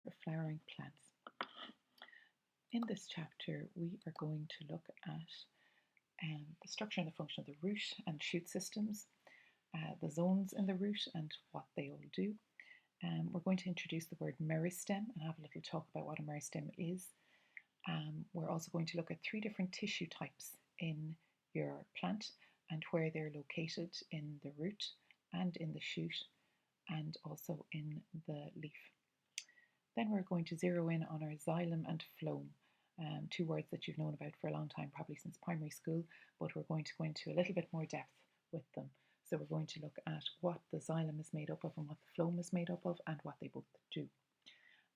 the flowering plants. In this chapter, we are going to look at the structure and the function of the root and shoot systems, the zones in the root and what they all do. We're going to introduce the word meristem and have a little talk about what a meristem is. We're also going to look at 3 different tissue types in your plant and where they're located in the root and in the shoot and also in the leaf. Then we're going to zero in on our xylem and phloem, 2 words that you've known about for a long time, probably since primary school, but we're going to go into a little bit more depth with them. So we're going to look at what the xylem is made up of and what the phloem is made up of and what they both do.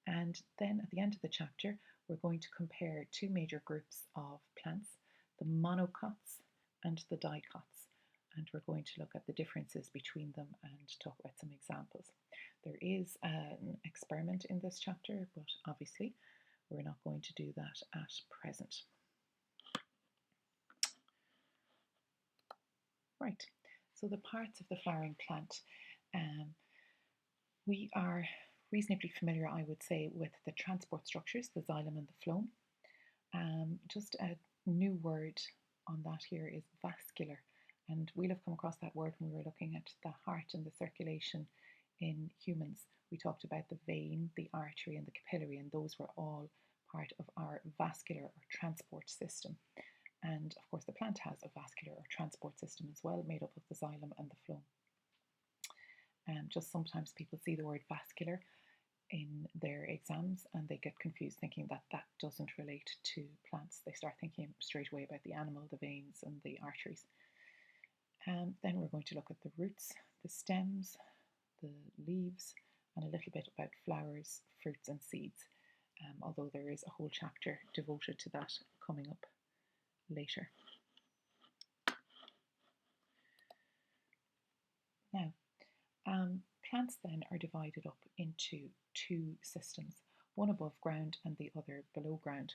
And then at the end of the chapter, we're going to compare 2 major groups of plants, the monocots and the dicots. And we're going to look at the differences between them and talk about some examples. There is an experiment in this chapter, but obviously we're not going to do that at present. Right, so the parts of the flowering plant. We are reasonably familiar, I would say, with the transport structures, the xylem and the phloem. Just a new word on that here is vascular. And we'll have come across that word when we were looking at the heart and the circulation in humans. We talked about the vein, the artery and the capillary, and those were all part of our vascular or transport system. And of course the plant has a vascular or transport system as well, made up of the xylem and the phloem. Just sometimes people see the word vascular in their exams and they get confused thinking that that doesn't relate to plants. They start thinking straight away about the animal, the veins and the arteries. Then we're going to look at the roots, the stems, the leaves, and a little bit about flowers, fruits and seeds, although there is a whole chapter devoted to that coming up later. Now, plants then are divided up into 2 systems, one above ground and the other below ground.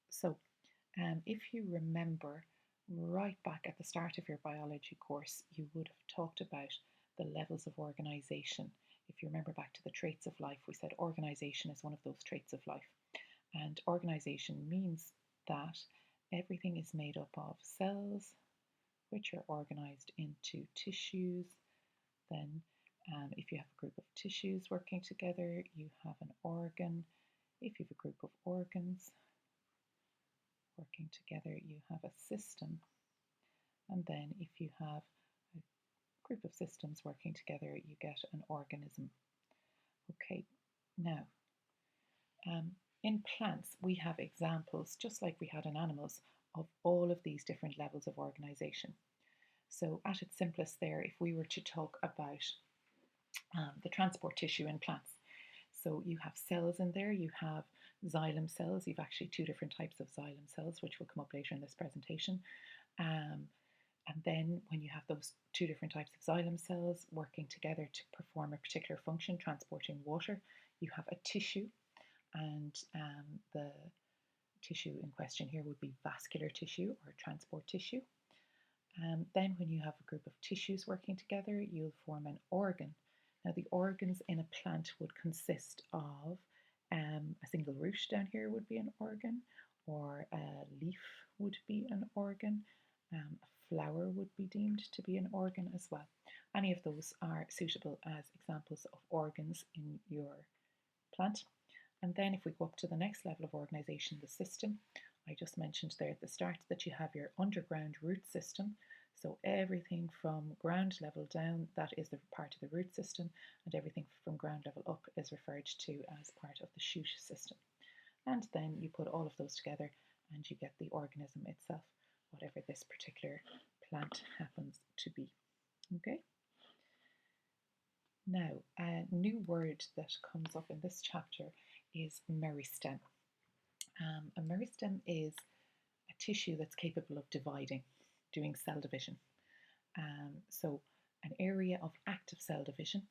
So, if you remember, right back at the start of your biology course, you would have talked about the levels of organisation. If you remember back to the traits of life, we said organisation is one of those traits of life. And organisation means that everything is made up of cells, which are organised into tissues. Then, if you have a group of tissues working together, you have an organ. If you have a group of organs working together, you have a system. And then if you have a group of systems working together, you get an organism. Okay, now, in plants, we have examples, just like we had in animals, of all of these different levels of organisation. So at its simplest there, if we were to talk about the transport tissue in plants, so you have cells in there, you have xylem cells. You've actually 2 different types of xylem cells, which will come up later in this presentation. And then when you have those 2 different types of xylem cells working together to perform a particular function, transporting water, you have a tissue. And the tissue in question here would be vascular tissue or transport tissue. Then when you have a group of tissues working together, you'll form an organ. Now the organs in a plant would consist of a single root down here would be an organ, or a leaf would be an organ, a flower would be deemed to be an organ as well. Any of those are suitable as examples of organs in your plant. And then if we go up to the next level of organisation, the system, I just mentioned there at the start that you have your underground root system. So everything from ground level down, that is the part of the root system, and everything from ground level up is referred to as part of the shoot system. And then you put all of those together and you get the organism itself, whatever this particular plant happens to be. Okay? Now, a new word that comes up in this chapter is meristem. A meristem is a tissue that's capable of dividing, doing cell division. So an area of active cell division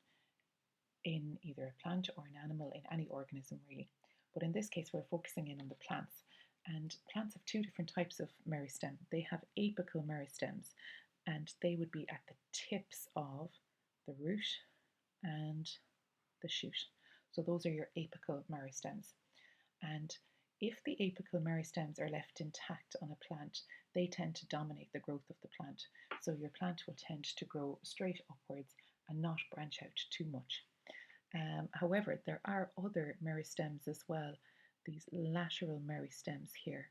in either a plant or an animal, in any organism really. But in this case, we're focusing in on the plants. And plants have 2 different types of meristem. They have apical meristems, and they would be at the tips of the root and the shoot. So those are your apical meristems. And if the apical meristems are left intact on a plant, they tend to dominate the growth of the plant. So your plant will tend to grow straight upwards and not branch out too much. However, there are other meristems as well, these lateral meristems here,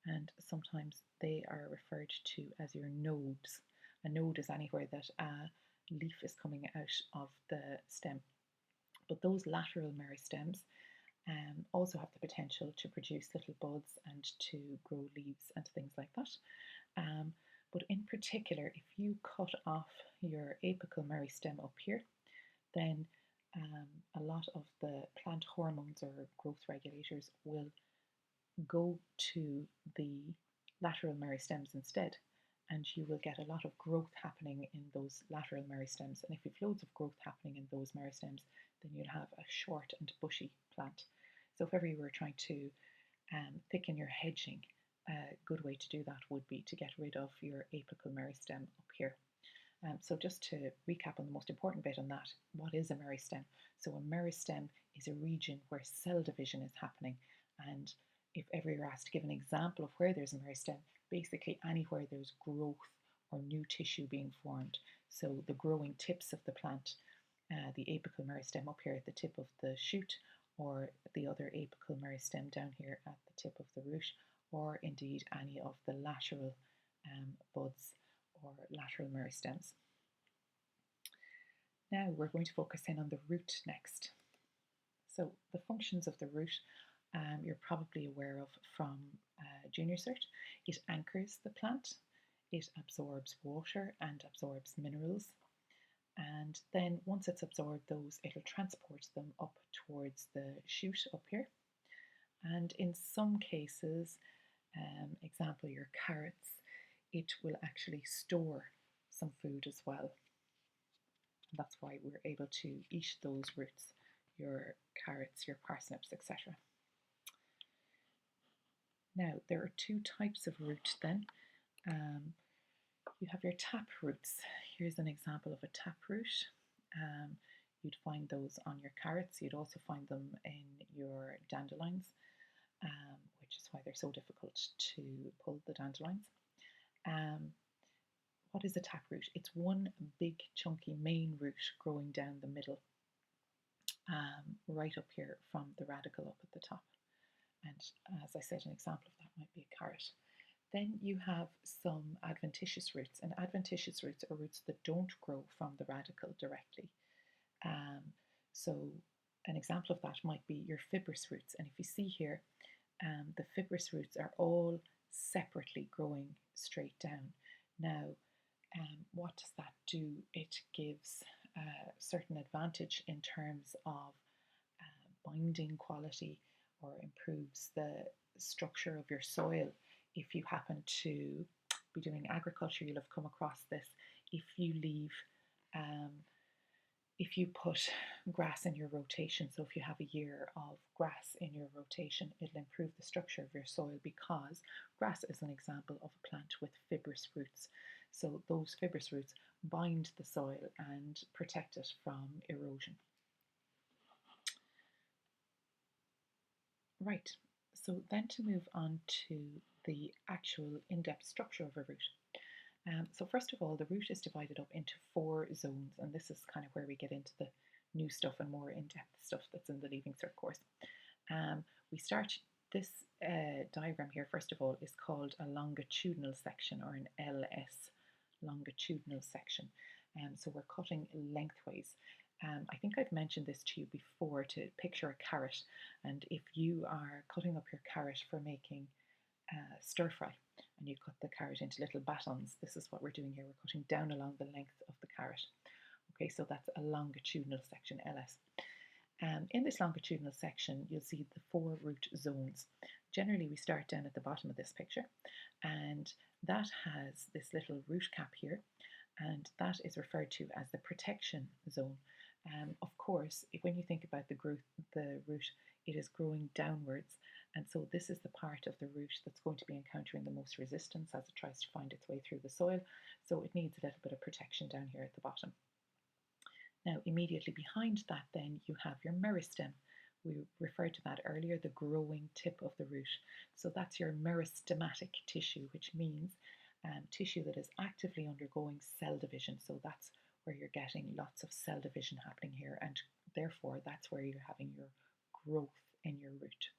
and sometimes they are referred to as your nodes. A node is anywhere that a leaf is coming out of the stem. But those lateral meristems also have the potential to produce little buds and to grow leaves and things like that. But in particular, if you cut off your apical meristem up here, then a lot of the plant hormones or growth regulators will go to the lateral meristems instead, and you will get a lot of growth happening in those lateral meristems. And if you've loads of growth happening in those meristems, then you'll have a short and bushy plant. So if ever you were trying to thicken your hedging, a good way to do that would be to get rid of your apical meristem up here. So just to recap on the most important bit on that, what is a meristem? So a meristem is a region where cell division is happening, and if ever you're asked to give an example of where there's a meristem, basically anywhere there's growth or new tissue being formed. So the growing tips of the plant, the apical meristem up here at the tip of the shoot, or the other apical meristem down here at the tip of the root, or indeed any of the lateral buds or lateral meristems. Now we're going to focus in on the root next. So the functions of the root you're probably aware of from junior cert. It anchors the plant, it absorbs water and absorbs minerals, and then once it's absorbed those, it'll transport them up towards the shoot up here. And in some cases, example your carrots, it will actually store some food as well. And that's why we're able to eat those roots, your carrots, your parsnips, etc. Now, there are two types of root then. You have your tap roots. Here's an example of a tap root. You'd find those on your carrots. You'd also find them in your dandelions, which is why they're so difficult to pull, the dandelions. What is a taproot? It's one big chunky main root growing down the middle, right up here from the radical up at the top. And as I said, an example of that might be a carrot. Then you have some adventitious roots, and adventitious roots are roots that don't grow from the radical directly. So an example of that might be your fibrous roots. And if you see here, the fibrous roots are all separately growing straight down. Now, what does that do? It gives a certain advantage in terms of binding quality, or improves the structure of your soil. If you happen to be doing agriculture, you'll have come across this. If you leave, if you put grass in your rotation, so if you have a year of grass in your rotation, it'll improve the structure of your soil, because grass is an example of a plant with fibrous roots. So those fibrous roots bind the soil and protect it from erosion. Right, so then to move on to the actual in-depth structure of a root. So first of all, the root is divided up into 4 zones, and this is kind of where we get into the new stuff and more in-depth stuff that's in the Leaving Cert course. We start, this diagram here, first of all, is called a longitudinal section, or an LS, longitudinal section. So we're cutting lengthways. I think I've mentioned this to you before, to picture a carrot, and if you are cutting up your carrot for making stir fry, and you cut the carrot into little batons, this is what we're doing here. We're cutting down along the length of the carrot. Okay, so that's a longitudinal section, LS. In this longitudinal section, you'll see the 4 root zones. Generally, we start down at the bottom of this picture, and that has this little root cap here, and that is referred to as the protection zone. Of course, when you think about the root, it is growing downwards, and so this is the part of the root that's going to be encountering the most resistance as it tries to find its way through the soil, so it needs a little bit of protection down here at the bottom. Now, immediately behind that, then you have your meristem. We referred to that earlier, the growing tip of the root. So that's your meristematic tissue, which means tissue that is actively undergoing cell division. So that's where you're getting lots of cell division happening here, and therefore that's where you're having your growth in your root.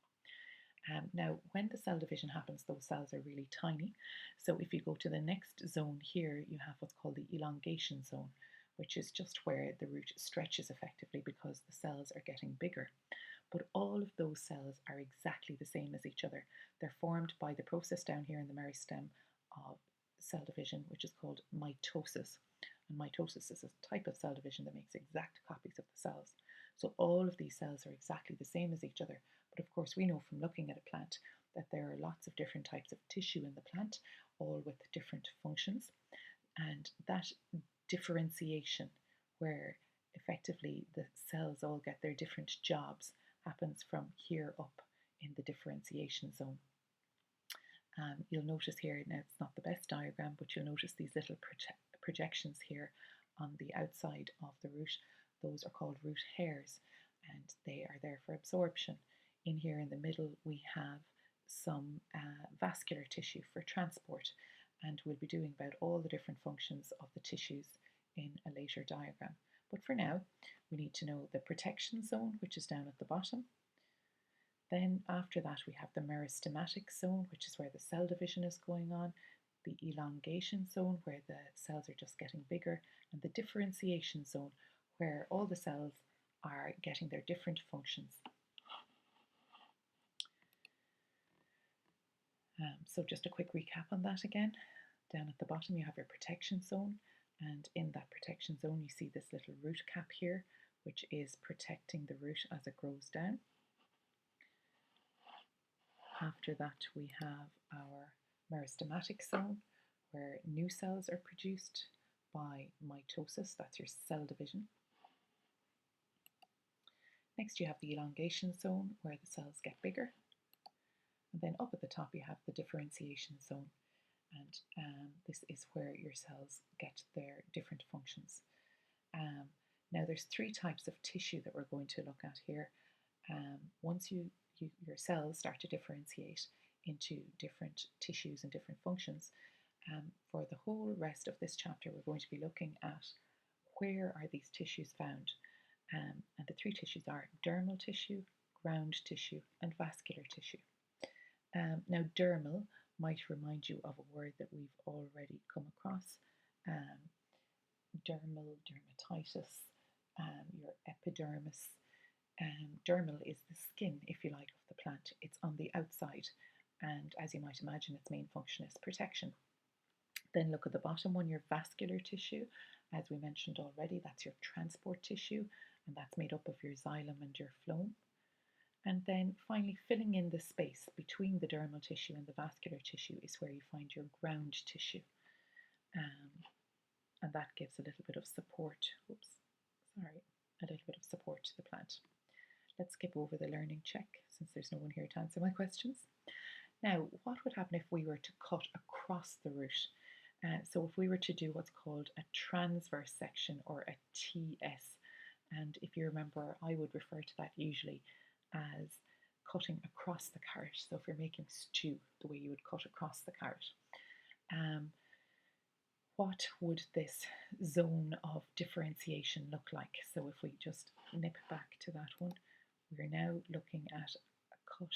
Now, when the cell division happens, those cells are really tiny. So if you go to the next zone here, you have what's called the elongation zone, which is just where the root stretches effectively because the cells are getting bigger. But all of those cells are exactly the same as each other. They're formed by the process down here in the meristem of cell division, which is called mitosis. And mitosis is a type of cell division that makes exact copies of the cells. So all of these cells are exactly the same as each other. But of course, we know from looking at a plant that there are lots of different types of tissue in the plant, all with different functions. And that differentiation, where effectively the cells all get their different jobs, happens from here up in the differentiation zone. You'll notice here, now it's not the best diagram, but you'll notice these little projections here on the outside of the root. Those are called root hairs, and they are there for absorption. In here in the middle, we have some vascular tissue for transport, and we'll be doing about all the different functions of the tissues in a later diagram. But for now, we need to know the protection zone, which is down at the bottom. Then after that, we have the meristematic zone, which is where the cell division is going on, the elongation zone, where the cells are just getting bigger, and the differentiation zone, where all the cells are getting their different functions. So just a quick recap on that again. Down at the bottom you have your protection zone, and in that protection zone you see this little root cap here, which is protecting the root as it grows down. After that we have our meristematic zone, where new cells are produced by mitosis, that's your cell division. Next you have the elongation zone, where the cells get bigger. And then up at the top you have the differentiation zone, and this is where your cells get their different functions. Now there's three types of tissue that we're going to look at here. Once your cells start to differentiate into different tissues and different functions, for the whole rest of this chapter we're going to be looking at where are these tissues found. And the three tissues are dermal tissue, ground tissue, and vascular tissue. Now, dermal might remind you of a word that we've already come across. Dermal, dermatitis, your epidermis. Dermal is the skin, if you like, of the plant. It's on the outside, and as you might imagine, its main function is protection. Then look at the bottom one, your vascular tissue. As we mentioned already, that's your transport tissue, and that's made up of your xylem and your phloem. And then finally, filling in the space between the dermal tissue and the vascular tissue is where you find your ground tissue. And that gives a little bit of support, a little bit of support to the plant. Let's skip over the learning check since there's no one here to answer my questions. Now, what would happen if we were to cut across the root? So if we were to do what's called a transverse section or a TS, and if you remember, I would refer to that usually as cutting across the carrot. So if you're making stew, the way you would cut across the carrot. What would this zone of differentiation look like? So if we just nip back to that one, we're now looking at a cut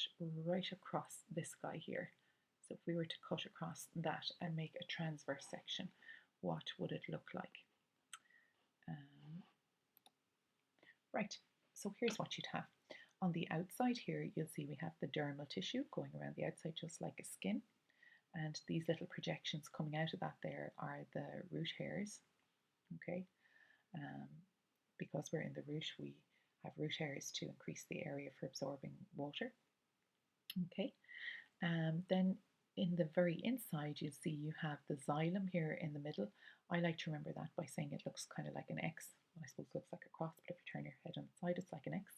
right across this guy here. So if we were to cut across that and make a transverse section, what would it look like? Right, so here's what you'd have. On the outside here, you'll see we have the dermal tissue going around the outside just like a skin. And these little projections coming out of that there are the root hairs, okay? Because we're in the root, we have root hairs to increase the area for absorbing water, okay? Then in the very inside, you'll see you have the xylem here in the middle. I like to remember that by saying it looks kind of like an X. Well, I suppose it looks like a cross, but if you turn your head on its side, it's like an X.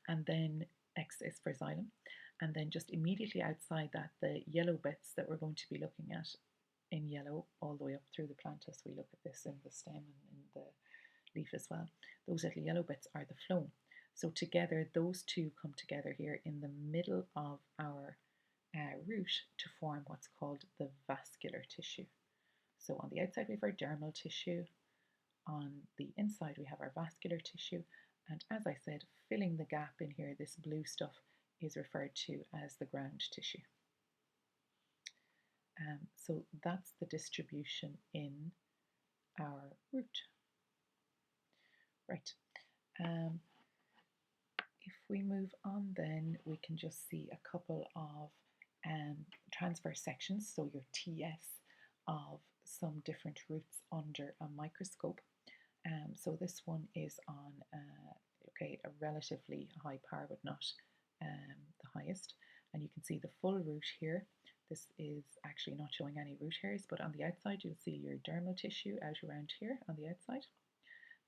And then X is for xylem. And then just immediately outside that, the yellow bits that we're going to be looking at in yellow all the way up through the plant as we look at this in the stem and in the leaf as well. Those little yellow bits are the phloem. So together, those two come together here in the middle of our root to form what's called the vascular tissue. So on the outside we have our dermal tissue, on the inside we have our vascular tissue, and as I said, filling the gap in here, this blue stuff is referred to as the ground tissue. So that's the distribution in our root. Right. If we move on then, we can just see a couple of transverse sections, so your TS of some different roots under a microscope. So this one is on a relatively high power, but not the highest. And you can see the full root here. This is actually not showing any root hairs, but on the outside you'll see your dermal tissue out around here on the outside.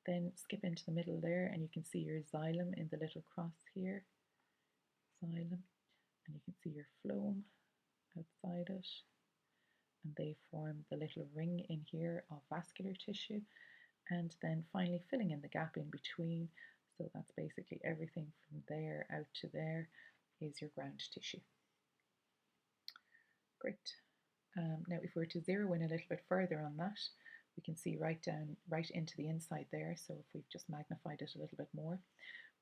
Then skip into the middle there and you can see your xylem in the little cross here. Xylem. And you can see your phloem outside it. And they form the little ring in here of vascular tissue. And then finally filling in the gap in between. So that's basically everything from there out to there is your ground tissue. Great. Now if we were to zero in a little bit further on that, we can see right into the inside there. So if we've just magnified it a little bit more,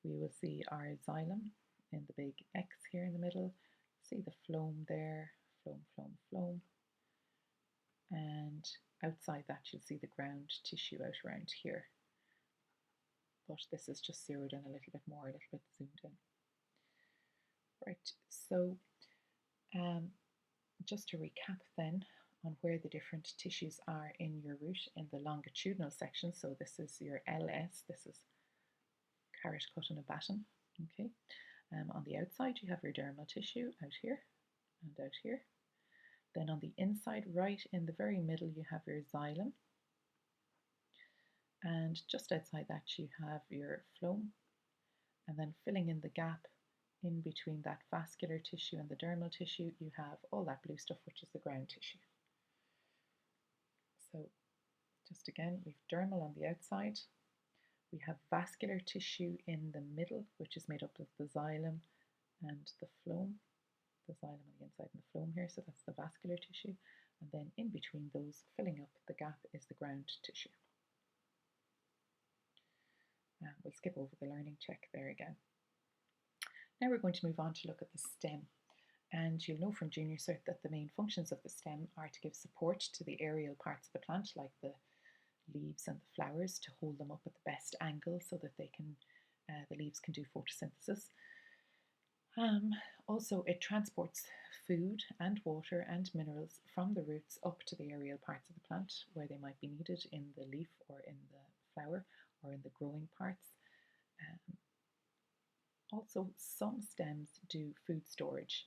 we will see our xylem in the big X here in the middle. See the phloem there, phloem, phloem, phloem. And outside that you'll see the ground tissue out around here. But this is just zeroed in a little bit more, a little bit zoomed in. Right, so just to recap then on where the different tissues are in your root in the longitudinal section. So this is your LS, this is carrot cut on a batten. Okay, on the outside you have your dermal tissue out here and out here. Then on the inside, right in the very middle, you have your xylem. And just outside that you have your phloem. And then filling in the gap in between that vascular tissue and the dermal tissue, you have all that blue stuff, which is the ground tissue. So just again, we've dermal on the outside. We have vascular tissue in the middle, which is made up of the xylem and the phloem. The xylem on the inside and the phloem here, so that's the vascular tissue. And then in between those, filling up the gap, is the ground tissue. We'll skip over the learning check there again. Now we're going to move on to look at the stem. And you'll know from Junior Cert that the main functions of the stem are to give support to the aerial parts of the plant, like the leaves and the flowers, to hold them up at the best angle so that they can, the leaves can do photosynthesis. Also, it transports food and water and minerals from the roots up to the aerial parts of the plant where they might be needed in the leaf or in the flower or in the growing parts. Also, some stems do food storage,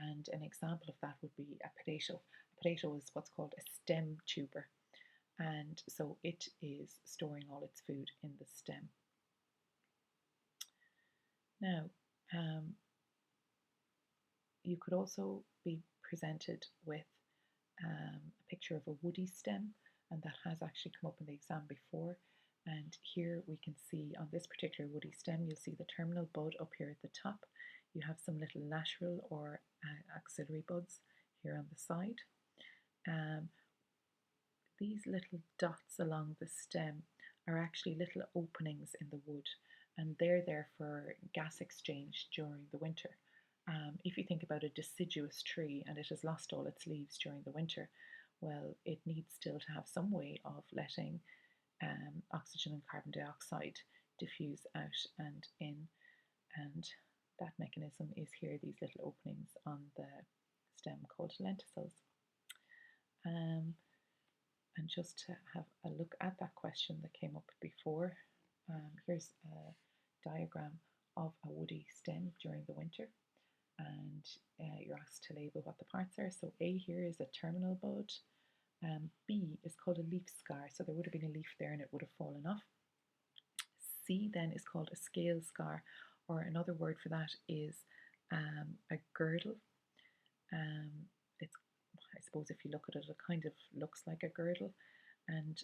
and an example of that would be a potato. A potato is what's called a stem tuber, and so it is storing all its food in the stem. Now, you could also be presented with a picture of a woody stem, and that has actually come up in the exam before. And here we can see on this particular woody stem, you'll see the terminal bud up here at the top. You have some little lateral or axillary buds here on the side. These little dots along the stem are actually little openings in the wood, and they're there for gas exchange during the winter. If you think about a deciduous tree and it has lost all its leaves during the winter, well, it needs still to have some way of letting oxygen and carbon dioxide diffuse out and in, and that mechanism is here, these little openings on the stem called lenticels. And just to have a look at that question that came up before, here's a diagram of a woody stem during the winter, and you're asked to label what the parts are. So A here is a terminal bud. B is called a leaf scar, so there would have been a leaf there and it would have fallen off. C then is called a scale scar, or another word for that is a girdle. It's, I suppose if you look at it, it kind of looks like a girdle. And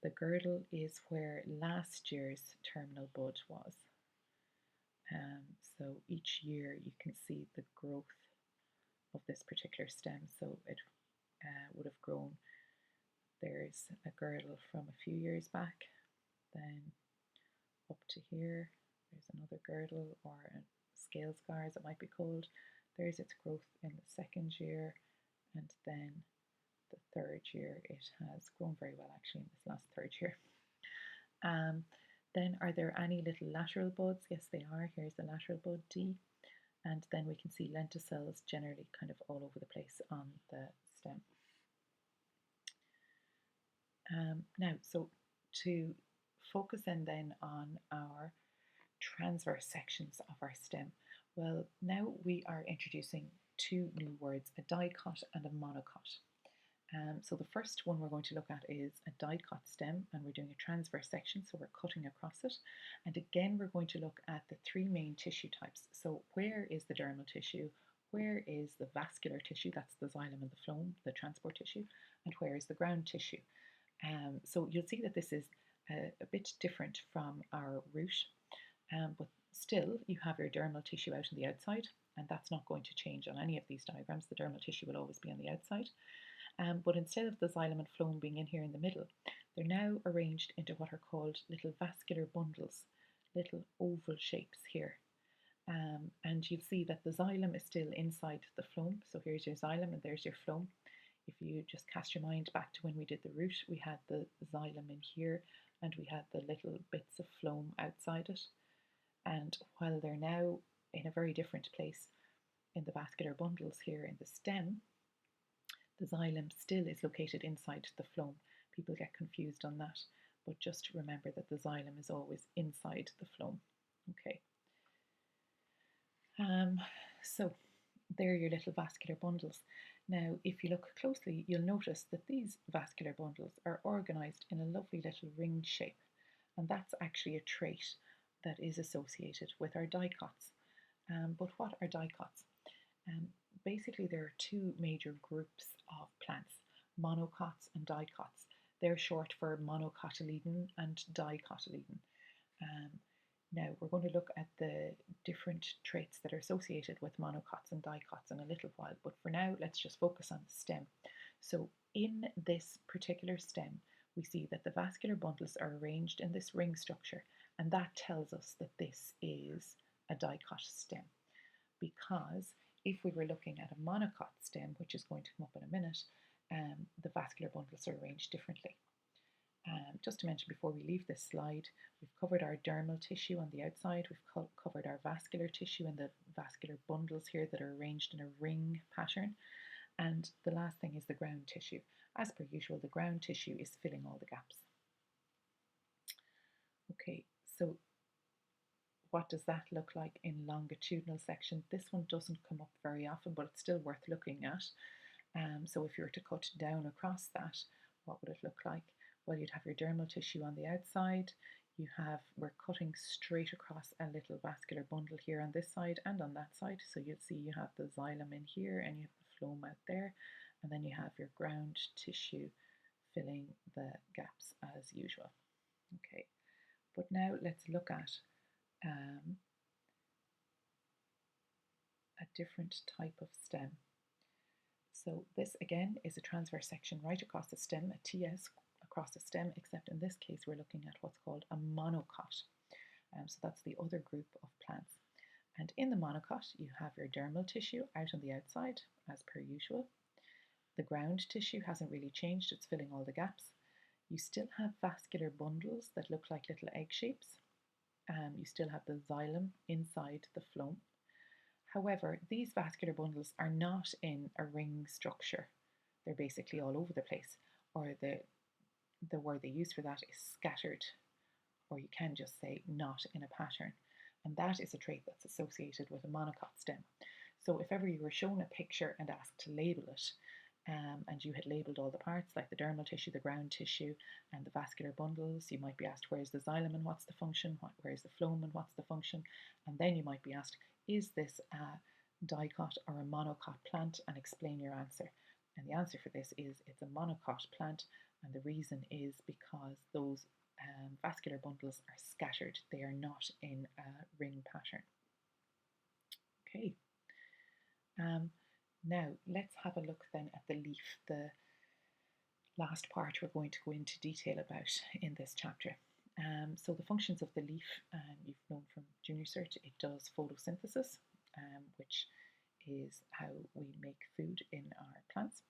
the girdle is where last year's terminal bud was. So each year you can see the growth of this particular stem. So it would have grown. There's a girdle from a few years back, then up to here. There's another girdle, or a scale scar as it might be called. There's its growth in the second year, and then the third year it has grown very well actually in this last third year. Then are there any little lateral buds? Yes, they are. Here's the lateral bud D. And then we can see lenticels generally kind of all over the place on the stem. Now, so to focus in then on our transverse sections of our stem, well, now we are introducing two new words, a dicot and a monocot. So the first one we're going to look at is a dicot stem, and we're doing a transverse section, so we're cutting across it. And again, we're going to look at the three main tissue types. So where is the dermal tissue? Where is the vascular tissue? That's the xylem and the phloem, the transport tissue. And where is the ground tissue? So you'll see that this is a bit different from our root, but still you have your dermal tissue out on the outside, and that's not going to change on any of these diagrams. The dermal tissue will always be on the outside. But instead of the xylem and phloem being in here in the middle, they're now arranged into what are called little vascular bundles, little oval shapes here. And you'll see that the xylem is still inside the phloem. So here's your xylem and there's your phloem. If you just cast your mind back to when we did the root, we had the xylem in here and we had the little bits of phloem outside it. And while they're now in a very different place in the vascular bundles here in the stem, the xylem still is located inside the phloem. People get confused on that, but just remember that the xylem is always inside the phloem. Okay. So they're your little vascular bundles. Now, if you look closely, you'll notice that these vascular bundles are organised in a lovely little ringed shape, and that's actually a trait that is associated with our dicots. But what are dicots? Basically, there are two major groups of plants, monocots and dicots. They're short for monocotyledon and dicotyledon. Now, we're going to look at the different traits that are associated with monocots and dicots in a little while, but for now, let's just focus on the stem. So in this particular stem, we see that the vascular bundles are arranged in this ring structure, and that tells us that this is a dicot stem, because if we were looking at a monocot stem, which is going to come up in a minute, the vascular bundles are arranged differently. Just to mention before we leave this slide, we've covered our dermal tissue on the outside, we've covered our vascular tissue and the vascular bundles here that are arranged in a ring pattern, and the last thing is the ground tissue. As per usual, the ground tissue is filling all the gaps. Okay, so what does that look like in longitudinal section? This one doesn't come up very often, but it's still worth looking at. So if you were to cut down across that, what would it look like? Well, you'd have your dermal tissue on the outside. We're cutting straight across a little vascular bundle here on this side and on that side. So you'll see you have the xylem in here and you have the phloem out there, and then you have your ground tissue filling the gaps as usual. Okay, but now let's look at a different type of stem. So this again is a transverse section right across the stem, a TS across the stem, except in this case we're looking at what's called a monocot. So that's the other group of plants. And in the monocot you have your dermal tissue out on the outside as per usual. The ground tissue hasn't really changed, it's filling all the gaps. You still have vascular bundles that look like little egg shapes. You still have the xylem inside the phloem. However, these vascular bundles are not in a ring structure. They're basically all over the place, or the word they use for that is scattered, or you can just say not in a pattern. And that is a trait that's associated with a monocot stem. So if ever you were shown a picture and asked to label it, and you had labelled all the parts like the dermal tissue, the ground tissue, and the vascular bundles, you might be asked where's the xylem and what's the function, where's the phloem and what's the function, and then you might be asked, is this a dicot or a monocot plant, and explain your answer. And the answer for this is it's a monocot plant, and the reason is because those vascular bundles are scattered. They are not in a ring pattern. Okay. Now let's have a look then at the leaf, the last part we're going to go into detail about in this chapter. So the functions of the leaf, you've known from Junior Cert, it does photosynthesis, which is how we make food in our plants.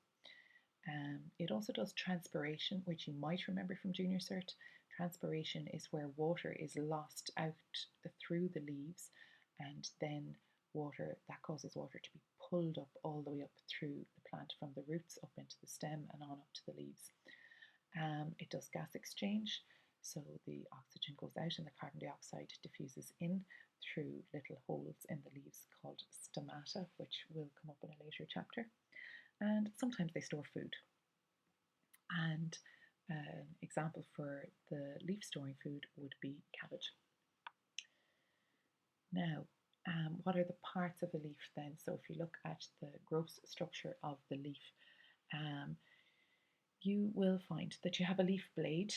It also does transpiration, which you might remember from Junior Cert. Transpiration is where water is lost out through the leaves, and then that causes water to be pulled up all the way up through the plant from the roots up into the stem and on up to the leaves. It does gas exchange, so the oxygen goes out and the carbon dioxide diffuses in through little holes in the leaves called stomata, which will come up in a later chapter. And sometimes they store food. And an example for the leaf storing food would be cabbage. Now, what are the parts of a leaf then? So if you look at the gross structure of the leaf, you will find that you have a leaf blade,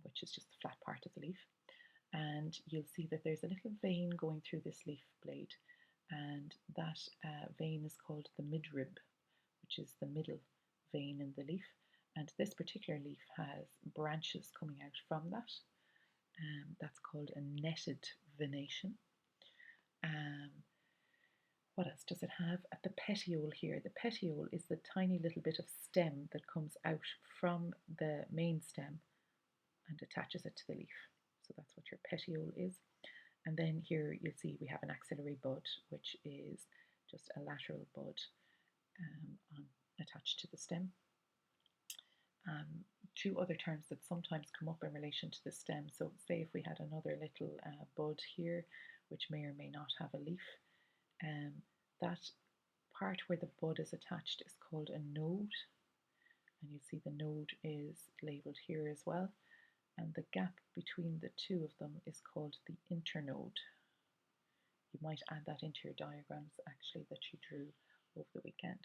which is just the flat part of the leaf, and you'll see that there's a little vein going through this leaf blade, and that vein is called the midrib, which is the middle vein in the leaf, and this particular leaf has branches coming out from that. That's called a netted venation. What else does it have? At the petiole here, the petiole is the tiny little bit of stem that comes out from the main stem and attaches it to the leaf. So that's what your petiole is. And then here you'll see we have an axillary bud, which is just a lateral bud attached to the stem. Two other terms that sometimes come up in relation to the stem. So say if we had another little bud here, which may or may not have a leaf, that part where the bud is attached is called a node, and you see the node is labelled here as well, and the gap between the two of them is called the internode. You might add that into your diagrams actually that you drew over the weekend.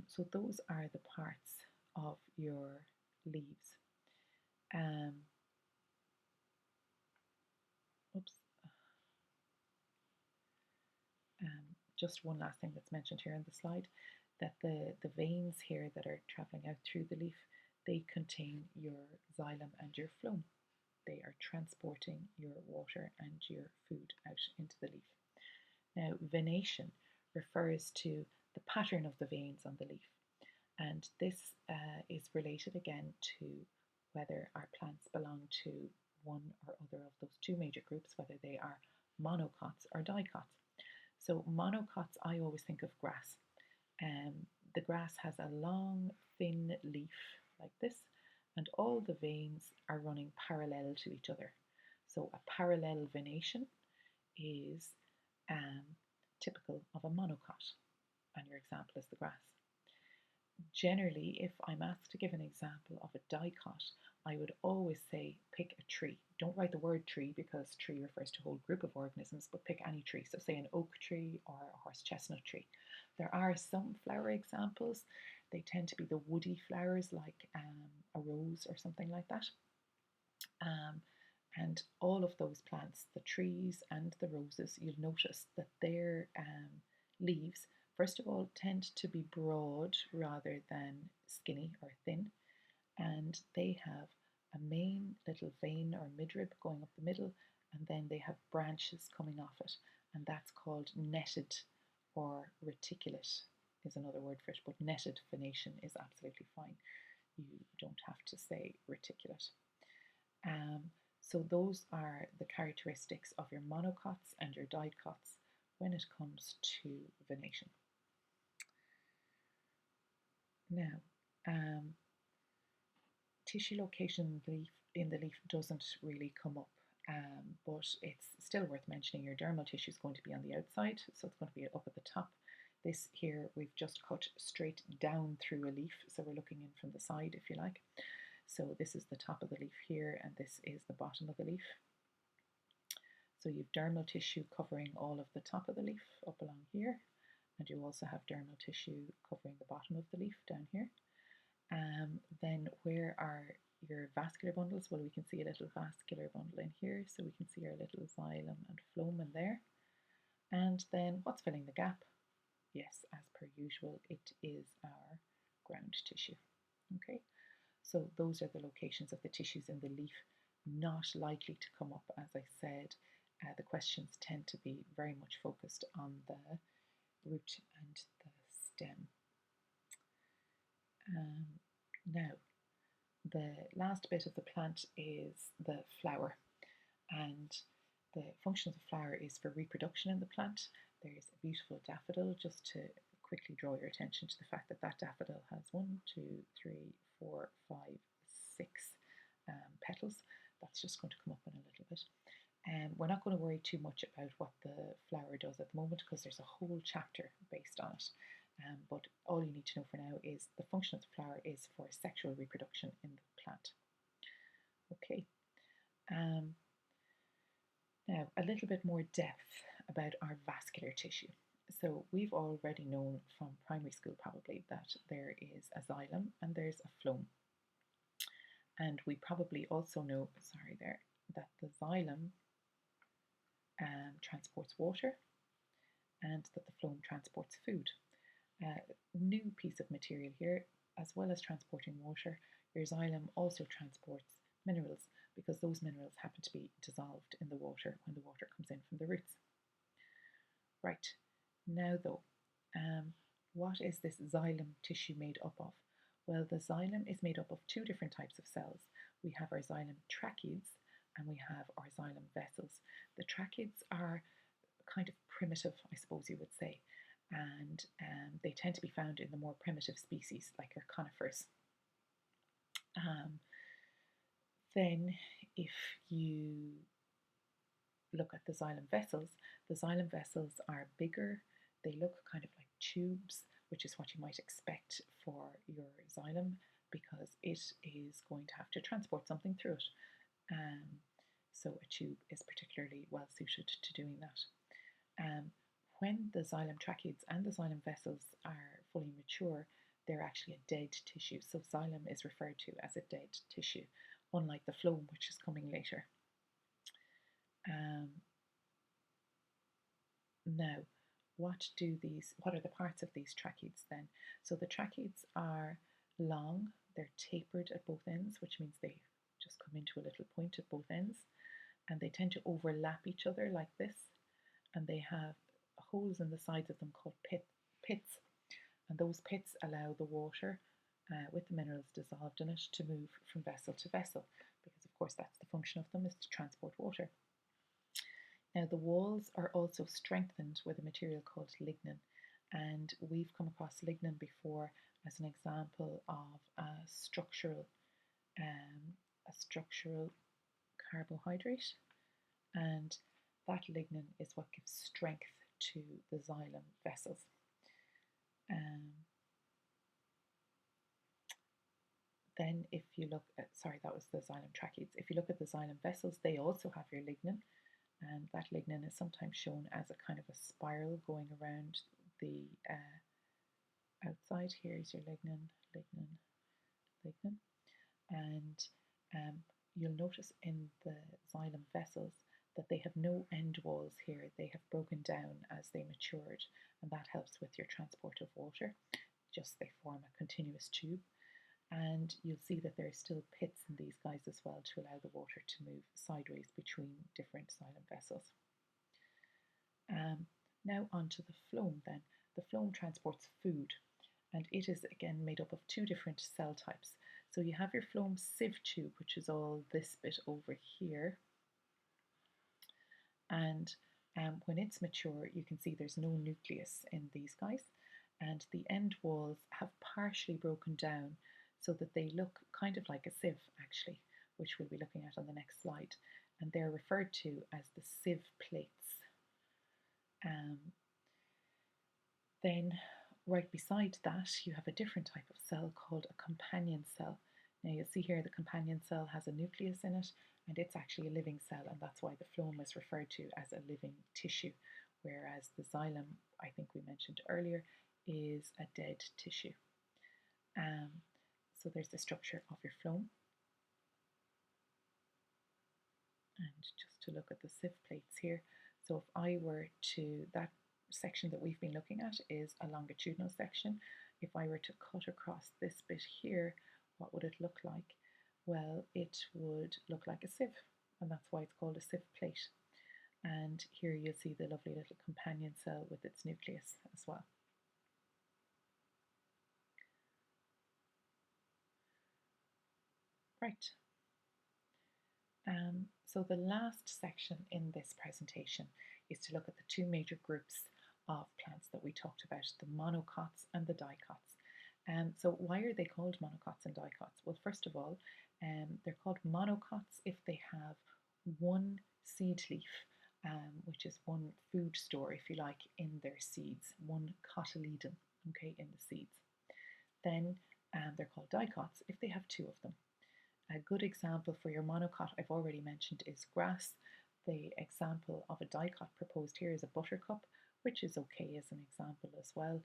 So those are the parts of your leaves. Just one last thing that's mentioned here on the slide, that the veins here that are travelling out through the leaf, they contain your xylem and your phloem. They are transporting your water and your food out into the leaf. Now, venation refers to the pattern of the veins on the leaf, and this is related again to whether our plants belong to one or other of those two major groups, whether they are monocots or dicots. So monocots, I always think of grass. The grass has a long, thin leaf like this, and all the veins are running parallel to each other. So a parallel venation is typical of a monocot, and your example is the grass. Generally, if I'm asked to give an example of a dicot, I would always say pick a tree. Don't write the word tree because tree refers to a whole group of organisms, but pick any tree. So say an oak tree or a horse chestnut tree. There are some flower examples. They tend to be the woody flowers like a rose or something like that. And all of those plants, the trees and the roses, you'll notice that their leaves, first of all, tend to be broad rather than skinny or thin, and they have a main little vein or midrib going up the middle, and then they have branches coming off it, and that's called netted or reticulate is another word for it, but netted venation is absolutely fine. You don't have to say reticulate. So those are the characteristics of your monocots and your dicots when it comes to venation. Now, tissue location in the leaf doesn't really come up, but it's still worth mentioning. Your dermal tissue is going to be on the outside, so it's going to be up at the top. This here we've just cut straight down through a leaf, so we're looking in from the side if you like. So this is the top of the leaf here, and this is the bottom of the leaf. So you've dermal tissue covering all of the top of the leaf up along here, and you also have dermal tissue covering the bottom of the leaf down here. Then where are your vascular bundles? Well, we can see a little vascular bundle in here, so we can see our little xylem and phloem in there. And then what's filling the gap? Yes, as per usual, it is our ground tissue. Okay, so those are the locations of the tissues in the leaf, not likely to come up, as I said. The questions tend to be very much focused on the root and the stem. Now, the last bit of the plant is the flower, and the function of the flower is for reproduction in the plant. There's a beautiful daffodil, just to quickly draw your attention to the fact that that daffodil has 1, 2, 3, 4, 5, 6 petals. That's just going to come up in a little bit. We're not going to worry too much about what the flower does at the moment because there's a whole chapter based on it. But all you need to know for now is the function of the flower is for sexual reproduction in the plant. Okay. Now, a little bit more depth about our vascular tissue. So we've already known from primary school probably that there is a xylem and there's a phloem. And we probably also know, that the xylem transports water and that the phloem transports food. New piece of material here, as well as transporting water, your xylem also transports minerals because those minerals happen to be dissolved in the water when the water comes in from the roots. Right, now though, what is this xylem tissue made up of? Well, the xylem is made up of two different types of cells. We have our xylem tracheids and we have our xylem vessels. The tracheids are kind of primitive, I suppose you would say, and they tend to be found in the more primitive species like your conifers. Then if you look at the xylem vessels are bigger. They look kind of like tubes, which is what you might expect for your xylem because it is going to have to transport something through it. So a tube is particularly well suited to doing that. When the xylem tracheids and the xylem vessels are fully mature, they're actually a dead tissue. So xylem is referred to as a dead tissue, unlike the phloem, which is coming later. Now, what are the parts of these tracheids then? So the tracheids are long, they're tapered at both ends, which means they just come into a little point at both ends, and they tend to overlap each other like this, and they have holes in the sides of them called pits, and those pits allow the water with the minerals dissolved in it to move from vessel to vessel, because of course that's the function of them, is to transport water. Now the walls are also strengthened with a material called lignin, and we've come across lignin before as an example of a structural carbohydrate, and that lignin is what gives strength to the xylem vessels. Then if you look at, that was the xylem tracheids. If you look at the xylem vessels, they also have your lignin, and that lignin is sometimes shown as a kind of a spiral going around the outside. Here's your lignin, and you'll notice in the xylem vessels that they have no end walls here. They have broken down as they matured, and that helps with your transport of water. Just they form a continuous tube. And you'll see that there are still pits in these guys as well to allow the water to move sideways between different xylem vessels. Now onto the phloem then. The phloem transports food, and it is again made up of two different cell types. So you have your phloem sieve tube, which is all this bit over here. And when it's mature, you can see there's no nucleus in these guys, and the end walls have partially broken down so that they look kind of like a sieve actually, which we'll be looking at on the next slide, and they're referred to as the sieve plates. Then right beside that you have a different type of cell called a companion cell. Now you'll see here the companion cell has a nucleus in it, and it's actually a living cell, and that's why the phloem is referred to as a living tissue, whereas the xylem, I think we mentioned earlier, is a dead tissue. So there's the structure of your phloem. And just to look at the sieve plates here, so if I were to, that section that we've been looking at is a longitudinal section. If I were to cut across this bit here, what would it look like? Well, it would look like a sieve, and that's why it's called a sieve plate. And here you'll see the lovely little companion cell with its nucleus as well. Right. So the last section in this presentation is to look at the two major groups of plants that we talked about, the monocots and the dicots. So why are they called monocots and dicots? Well, first of all, they're called monocots if they have one seed leaf, which is one food store, if you like, in their seeds, one cotyledon, okay, in the seeds. Then they're called dicots if they have two of them. A good example for your monocot I've already mentioned is grass. The example of a dicot proposed here is a buttercup, which is okay as an example as well.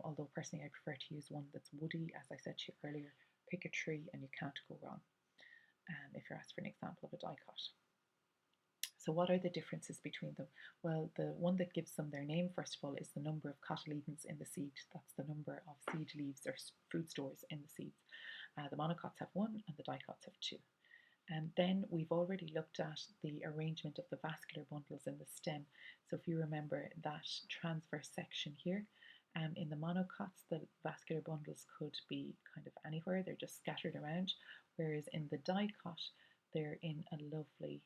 Although personally I prefer to use one that's woody. As I said to you earlier, pick a tree and you can't go wrong if you're asked for an example of a dicot. So what are the differences between them? Well, the one that gives them their name, first of all, is the number of cotyledons in the seed. That's the number of seed leaves or food stores in the seeds. The monocots have one and the dicots have two. And then we've already looked at the arrangement of the vascular bundles in the stem. So if you remember that transverse section here, in the monocots, the vascular bundles could be kind of anywhere. They're just scattered around. Whereas in the dicot, they're in a lovely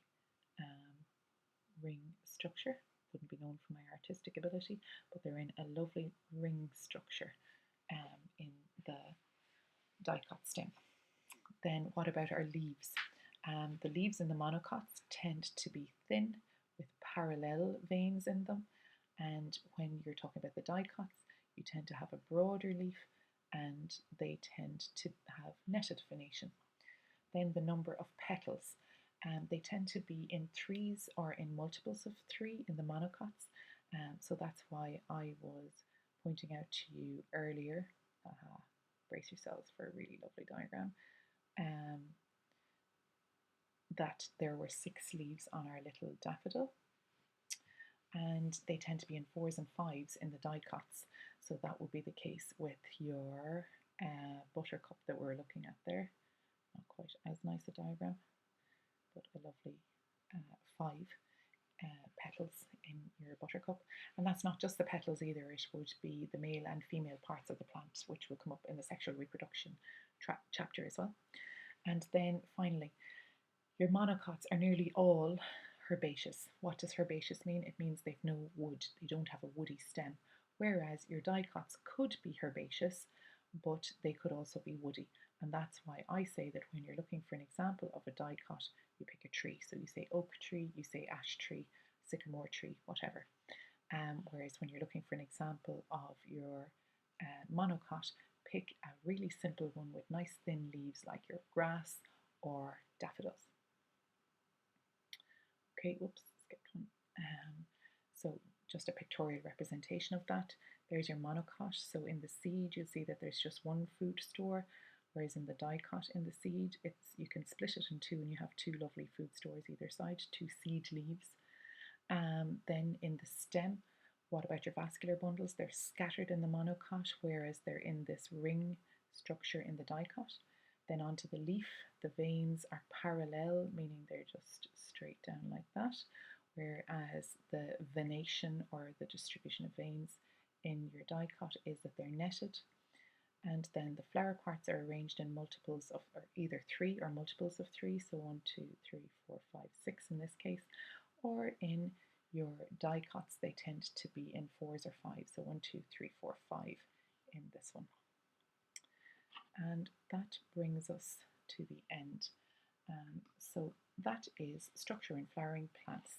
ring structure. Wouldn't be known for my artistic ability, but they're in a lovely ring structure in the dicot stem. Then what about our leaves? The leaves in the monocots tend to be thin with parallel veins in them, and when you're talking about the dicots, you tend to have a broader leaf and they tend to have netted venation. Then the number of petals. They tend to be in threes or in multiples of three in the monocots. So that's why I was pointing out to you earlier, brace yourselves for a really lovely diagram, that there were 6 leaves on our little daffodil. And they tend to be in 4s and 5s in the dicots. So that would be the case with your buttercup that we're looking at there. Not quite as nice a diagram, but a lovely 5 petals in your buttercup. And that's not just the petals either, it would be the male and female parts of the plant, which will come up in the sexual reproduction chapter as well. And then finally, your monocots are nearly all herbaceous. What does herbaceous mean? It means they've no wood, they don't have a woody stem. Whereas your dicots could be herbaceous, but they could also be woody. And that's why I say that when you're looking for an example of a dicot, you pick a tree. So you say oak tree, you say ash tree, sycamore tree, whatever. Whereas when you're looking for an example of your monocot, pick a really simple one with nice thin leaves like your grass or daffodils. Okay, whoops, skipped one. So just a pictorial representation of that. There's your monocot. So in the seed, you'll see that there's just one food store, whereas in the dicot in the seed, you can split it in two and you have 2 lovely food stores either side, 2 seed leaves. Then in the stem, what about your vascular bundles? They're scattered in the monocot, whereas they're in this ring structure in the dicot. Then onto the leaf, the veins are parallel, meaning they're just straight down like that, whereas the venation or the distribution of veins in your dicot is that they're netted. And then the flower parts are arranged in multiples of either 3 or multiples of 3, so 1, 2, 3, 4, 5, 6 in this case, or in your dicots they tend to be in 4s or 5s, so 1, 2, 3, 4, 5 in this one. And that brings us to the end. So that is structure in flowering plants.